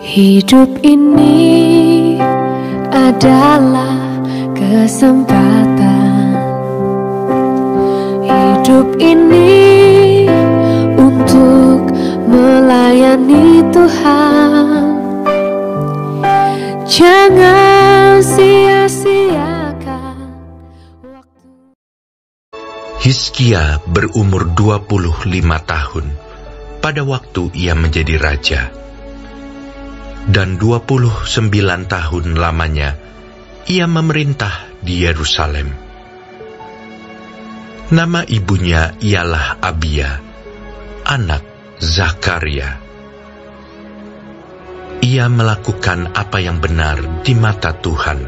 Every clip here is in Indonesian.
Hidup ini adalah kesempatan. Hidup ini untuk melayani Tuhan. Jangan sia-siakan waktu. Hizkia berumur 25 tahun pada waktu ia menjadi raja. Dan 29 tahun lamanya ia memerintah di Yerusalem. Nama ibunya ialah Abia, anak Zakaria. Ia melakukan apa yang benar di mata Tuhan,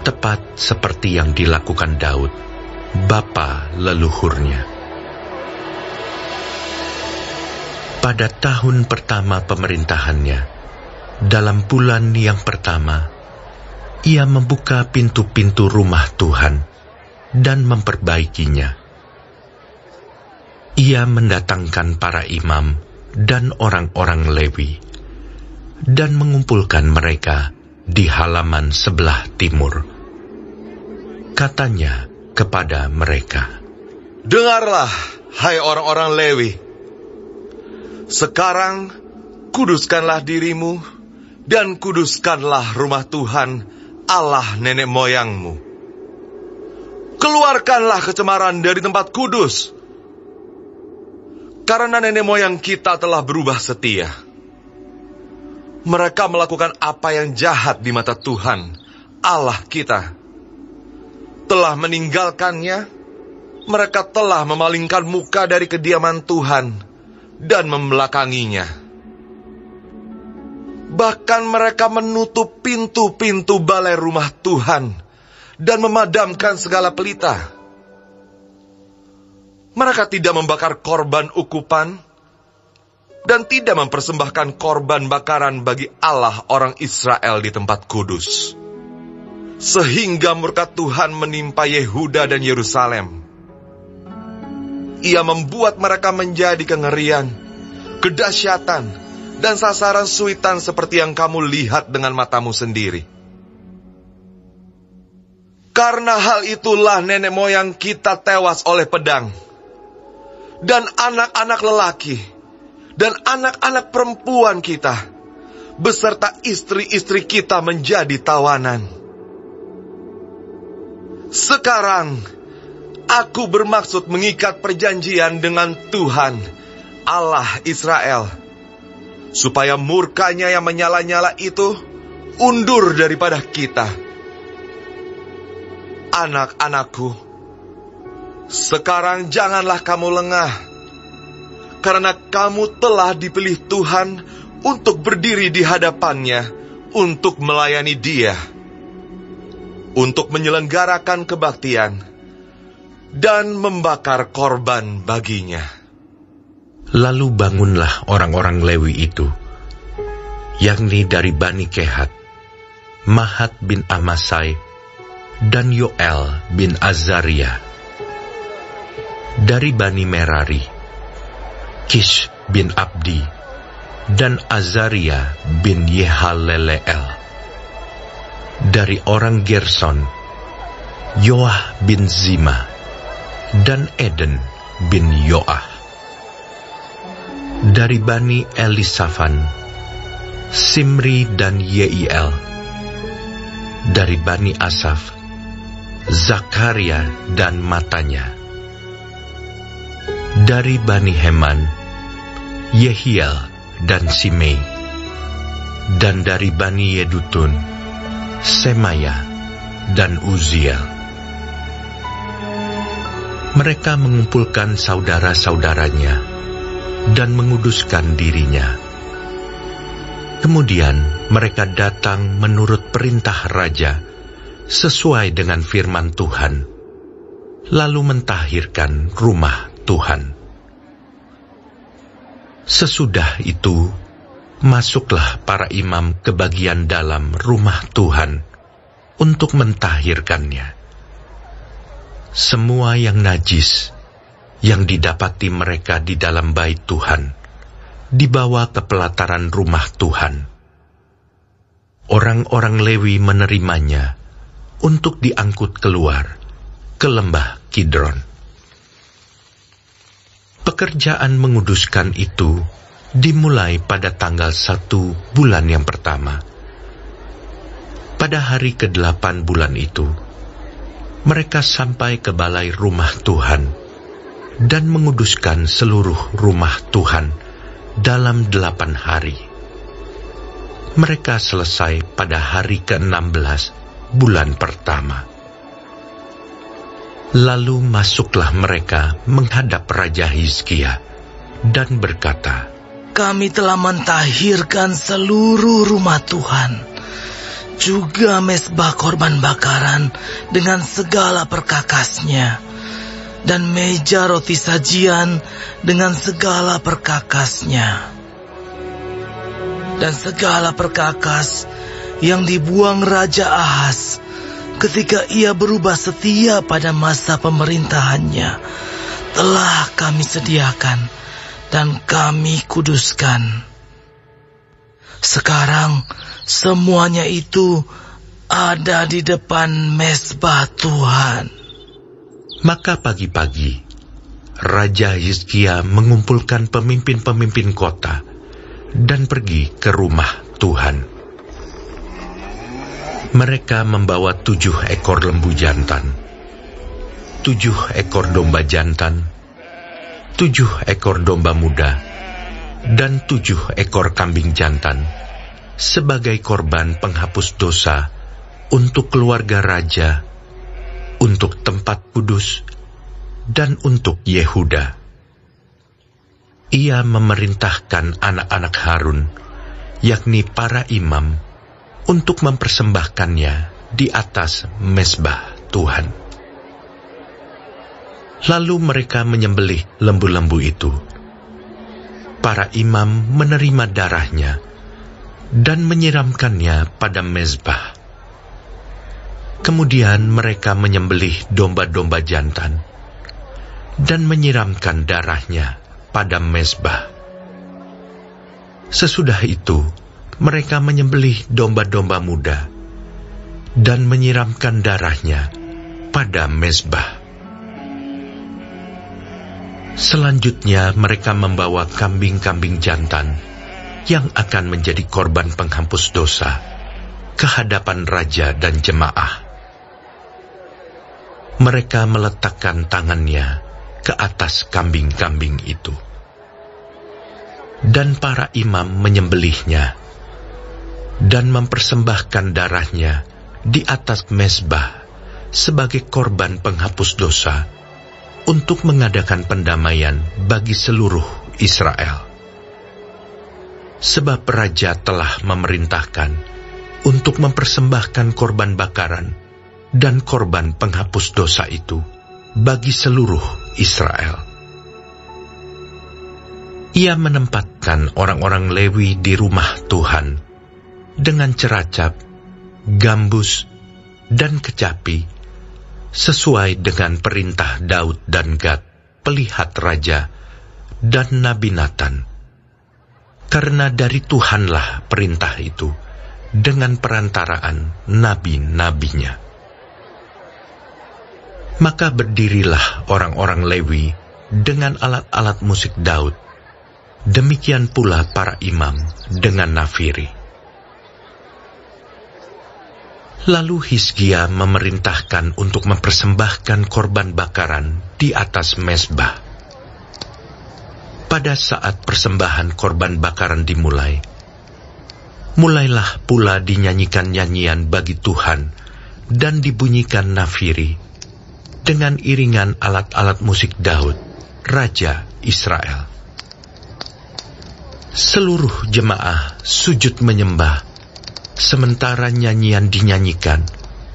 tepat seperti yang dilakukan Daud, bapa leluhurnya. Pada tahun pertama pemerintahannya, dalam bulan yang pertama, ia membuka pintu-pintu rumah Tuhan dan memperbaikinya. Ia mendatangkan para imam dan orang-orang Lewi dan mengumpulkan mereka di halaman sebelah timur. Katanya kepada mereka, "Dengarlah, hai orang-orang Lewi. Sekarang kuduskanlah dirimu dan kuduskanlah rumah Tuhan, Allah nenek moyangmu. Keluarkanlah kecemaran dari tempat kudus, karena nenek moyang kita telah berubah setia. Mereka melakukan apa yang jahat di mata Tuhan, Allah kita. Telah meninggalkannya, mereka telah memalingkan muka dari kediaman Tuhan dan membelakanginya. Bahkan mereka menutup pintu-pintu balai rumah Tuhan dan memadamkan segala pelita. Mereka tidak membakar korban ukupan dan tidak mempersembahkan korban bakaran bagi Allah orang Israel di tempat kudus. Sehingga murka Tuhan menimpa Yehuda dan Yerusalem. Ia membuat mereka menjadi kengerian, kedahsyatan, dan sasaran suitan seperti yang kamu lihat dengan matamu sendiri. Karena hal itulah nenek moyang kita tewas oleh pedang, dan anak-anak lelaki, dan anak-anak perempuan kita, beserta istri-istri kita menjadi tawanan. Sekarang, aku bermaksud mengikat perjanjian dengan Tuhan, Allah Israel, supaya murkanya yang menyala-nyala itu undur daripada kita. Anak-anakku, sekarang janganlah kamu lengah, karena kamu telah dipilih Tuhan untuk berdiri di hadapannya, untuk melayani Dia, untuk menyelenggarakan kebaktian, dan membakar korban baginya." Lalu bangunlah orang-orang Lewi itu, yakni dari Bani Kehat, Mahat bin Amasai, dan Yoel bin Azaria. Dari Bani Merari, Kish bin Abdi, dan Azaria bin Yehaleleel. Dari orang Gerson, Yoah bin Zima, dan Eden bin Yoah. Dari Bani Elisafan, Simri dan Yeiel. Dari Bani Asaf, Zakaria dan Matanya. Dari Bani Heman, Yehiel dan Simei. Dan dari Bani Yedutun, Semaya dan Uziel. Mereka mengumpulkan saudara-saudaranya dan menguduskan dirinya. Kemudian mereka datang menurut perintah raja, sesuai dengan firman Tuhan, lalu mentahirkan rumah Tuhan. Sesudah itu, masuklah para imam ke bagian dalam rumah Tuhan untuk mentahirkannya. Semua yang najis yang didapati mereka di dalam bait Tuhan dibawa ke pelataran rumah Tuhan. Orang-orang Lewi menerimanya untuk diangkut keluar ke lembah Kidron. Pekerjaan menguduskan itu dimulai pada tanggal 1 bulan yang pertama. Pada hari ke-8 bulan itu, mereka sampai ke balai rumah Tuhan dan menguduskan seluruh rumah Tuhan dalam 8 hari. Mereka selesai pada hari ke-16 bulan pertama. Lalu masuklah mereka menghadap Raja Hizkia dan berkata, "Kami telah mentahirkan seluruh rumah Tuhan, juga mezbah korban bakaran dengan segala perkakasnya, dan meja roti sajian dengan segala perkakasnya. Dan segala perkakas yang dibuang Raja Ahaz ketika ia berubah setia pada masa pemerintahannya telah kami sediakan dan kami kuduskan. Sekarang semuanya itu ada di depan mezbah Tuhan." Maka pagi-pagi, Raja Hizkia mengumpulkan pemimpin-pemimpin kota dan pergi ke rumah Tuhan. Mereka membawa 7 ekor lembu jantan, 7 ekor domba jantan, 7 ekor domba muda, dan 7 ekor kambing jantan sebagai korban penghapus dosa untuk keluarga raja, untuk tempat kudus, dan untuk Yehuda. Ia memerintahkan anak-anak Harun, yakni para imam, untuk mempersembahkannya di atas mezbah Tuhan. Lalu mereka menyembelih lembu-lembu itu. Para imam menerima darahnya dan menyiramkannya pada mezbah. Kemudian mereka menyembelih domba-domba jantan dan menyiramkan darahnya pada mezbah. Sesudah itu, mereka menyembelih domba-domba muda dan menyiramkan darahnya pada mezbah. Selanjutnya mereka membawa kambing-kambing jantan yang akan menjadi korban penghapus dosa ke hadapan raja dan jemaah. Mereka meletakkan tangannya ke atas kambing-kambing itu, dan para imam menyembelihnya dan mempersembahkan darahnya di atas mezbah sebagai korban penghapus dosa untuk mengadakan pendamaian bagi seluruh Israel. Sebab raja telah memerintahkan untuk mempersembahkan korban bakaran dan korban penghapus dosa itu bagi seluruh Israel. Ia menempatkan orang-orang Lewi di rumah Tuhan dengan ceracap, gambus, dan kecapi, sesuai dengan perintah Daud dan Gad, pelihat raja, dan Nabi Natan. Karena dari Tuhanlah perintah itu, dengan perantaraan nabi-nabinya. Maka berdirilah orang-orang Lewi dengan alat-alat musik Daud, demikian pula para imam dengan nafiri. Lalu Hizkia memerintahkan untuk mempersembahkan korban bakaran di atas mezbah. Pada saat persembahan korban bakaran dimulai, mulailah pula dinyanyikan nyanyian bagi Tuhan dan dibunyikan nafiri dengan iringan alat-alat musik Daud, Raja Israel. Seluruh jemaah sujud menyembah, sementara nyanyian dinyanyikan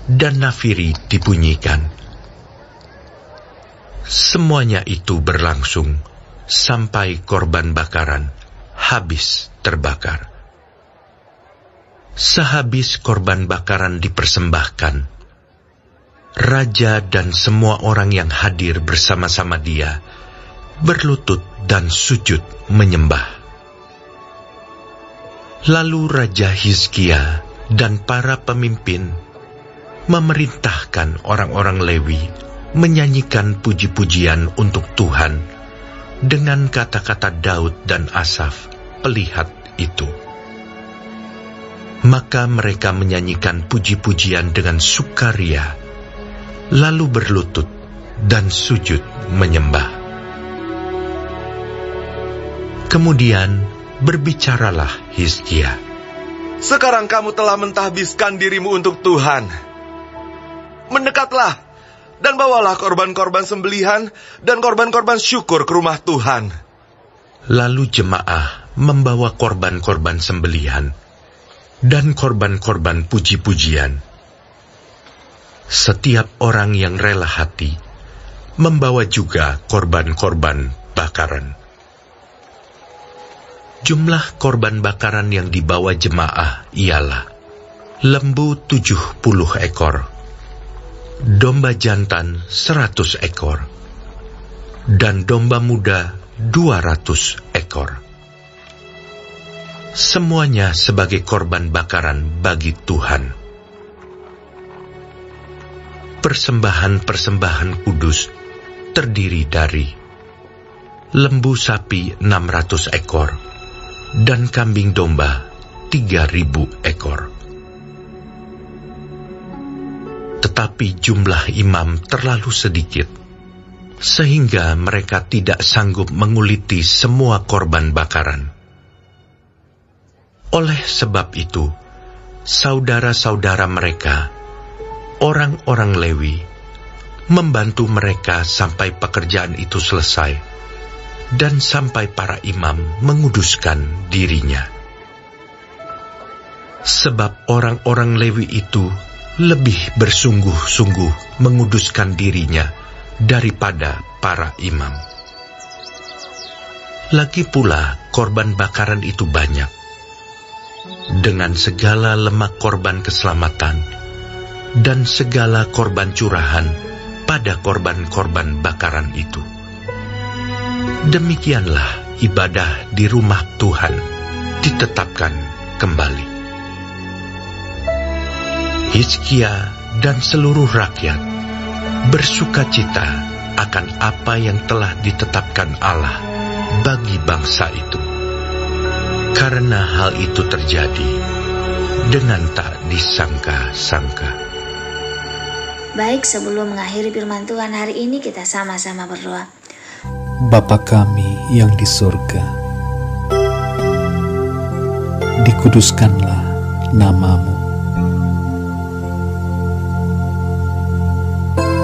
dan nafiri dibunyikan. Semuanya itu berlangsung sampai korban bakaran habis terbakar. Sehabis korban bakaran dipersembahkan, raja dan semua orang yang hadir bersama-sama dia berlutut dan sujud menyembah. Lalu Raja Hizkia dan para pemimpin memerintahkan orang-orang Lewi menyanyikan puji-pujian untuk Tuhan dengan kata-kata Daud dan Asaf, pelihat itu. Maka mereka menyanyikan puji-pujian dengan sukaria, lalu berlutut dan sujud menyembah. Kemudian berbicaralah Hizkia. Sekarang kamu telah mentahbiskan dirimu untuk Tuhan. Mendekatlah dan bawalah korban-korban sembelihan dan korban-korban syukur ke rumah Tuhan. Lalu jemaah membawa korban-korban sembelihan dan korban-korban puji-pujian. Setiap orang yang rela hati membawa juga korban-korban bakaran. Jumlah korban bakaran yang dibawa jemaah ialah lembu 70 ekor, domba jantan 100 ekor, dan domba muda 200 ekor. Semuanya sebagai korban bakaran bagi Tuhan. Persembahan-persembahan kudus terdiri dari lembu sapi 600 ekor dan kambing domba 3.000 ekor. Tetapi jumlah imam terlalu sedikit, sehingga mereka tidak sanggup menguliti semua korban bakaran. Oleh sebab itu, saudara-saudara mereka, orang-orang Lewi, membantu mereka sampai pekerjaan itu selesai, dan sampai para imam menguduskan dirinya. Sebab orang-orang Lewi itu lebih bersungguh-sungguh menguduskan dirinya daripada para imam. Lagi pula korban bakaran itu banyak, dengan segala lemak korban keselamatan dan segala korban curahan pada korban-korban bakaran itu. Demikianlah ibadah di rumah Tuhan ditetapkan kembali. Hizkia dan seluruh rakyat bersukacita akan apa yang telah ditetapkan Allah bagi bangsa itu, karena hal itu terjadi dengan tak disangka-sangka. Baik, sebelum mengakhiri firman Tuhan hari ini, kita sama-sama berdoa. Bapa kami yang di surga, dikuduskanlah nama-Mu.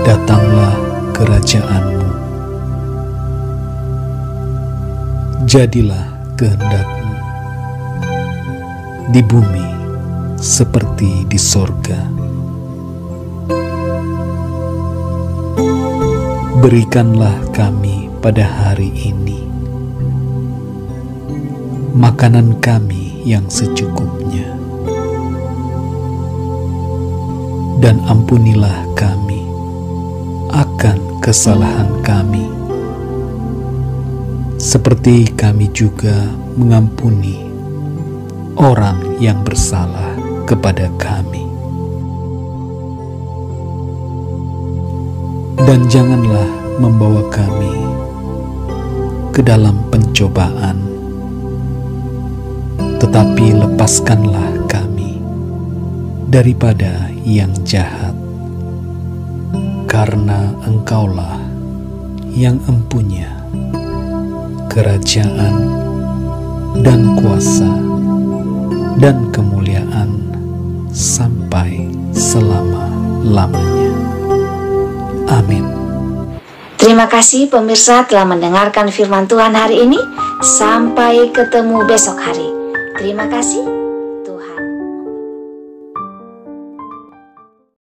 Datanglah kerajaan-Mu. Jadilah kehendak-Mu di bumi seperti di sorga. Berikanlah kami pada hari ini makanan kami yang secukupnya, dan ampunilah kami akan kesalahan kami, seperti kami juga mengampuni orang yang bersalah kepada kami. Dan janganlah membawa kami ke dalam pencobaan, tetapi lepaskanlah kami daripada yang jahat, karena Engkaulah yang empunya kerajaan dan kuasa dan kemuliaan sampai selama-lamanya. Amin. Terima kasih pemirsa telah mendengarkan firman Tuhan hari ini. Sampai ketemu besok hari. Terima kasih.